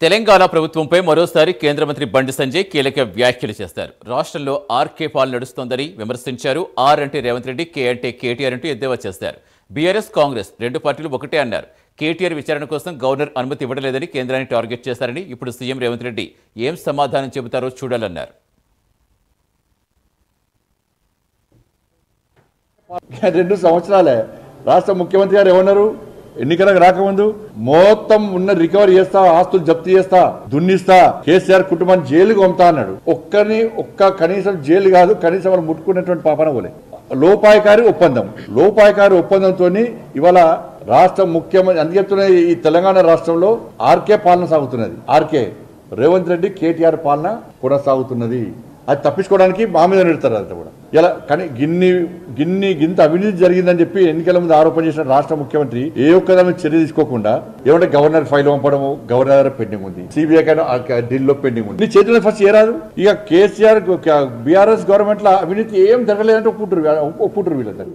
తెలంగాణ ప్రభుత్వంపై మరోసారి కేంద్ర మంత్రి బండి సంజయ్ కీలక వ్యాఖ్యలు చేస్తారు. రాష్ట్రంలో ఆర్కే పాలన నడుస్తోందని విమర్శించారు. ఆర్ అంటే రేవంత్ రెడ్డి, కే అంటే కేటీఆర్ అంటూ ఎద్దేవా చేస్తారు. బీఆర్ఎస్, కాంగ్రెస్ రెండు పార్టీలు ఒకటే అన్నారు. కేటీఆర్ విచారణ కోసం గవర్నర్ అనుమతి ఇవ్వలేదని కేంద్రాన్ని టార్గెట్ చేశారని, ఇప్పుడు సీఎం రేవంత్ రెడ్డి ఏం సమాధానం చెబుతారో చూడాలన్నారు. రెండు సంవత్సరాలే రాష్ట్ర ముఖ్యమంత్రి గారు ఏమన్నారు? ఎన్నికలకు రాకముందు మొత్తం ఉన్న రికవరీ చేస్తా, ఆస్తులు జప్తు చేస్తా, దున్నిస్తా, కేసీఆర్ కుటుంబాన్ని జైలుకు పంపుతా అన్నాడు. కనీసం జైలు కాదు, కనీసం వాళ్ళు ముట్టుకున్నటువంటి పాపన పోలే. లోపాయకారి ఒప్పందంతో ఇవాళ రాష్ట్ర ముఖ్యమంత్రి అందుకు చెప్తున్న ఈ తెలంగాణ రాష్ట్రంలో ఆర్కే పాలన సాగుతున్నది. ఆర్కే రేవంత్ రెడ్డి, కేటీఆర్ పాలన కొనసాగుతున్నది. అది తప్పించుకోవడానికి మా మీద నిడతారు. అంతా కూడా ఇలా కానీ గింత అవినీతి జరిగిందని చెప్పి ఎన్నికల ముందు ఆరోపణ చేసిన రాష్ట్ర ముఖ్యమంత్రి ఏ ఒక్కదాని మీద చర్య తీసుకోకుండా ఏమంటే గవర్నర్ ఫైల్ పంపడము, గవర్నర్ పెండింగ్ ఉంది, సిబిఐ ఢిల్లీలో పెండింగ్ ఉంది. నీ చేతిలో ఫస్ట్ చేయరాదు. ఇక కేసీఆర్ బీఆర్ఎస్ గవర్నమెంట్ లో అవినీతి ఏం జరగలేదంటే ఒప్పుకుంటారు వీళ్ళందరూ.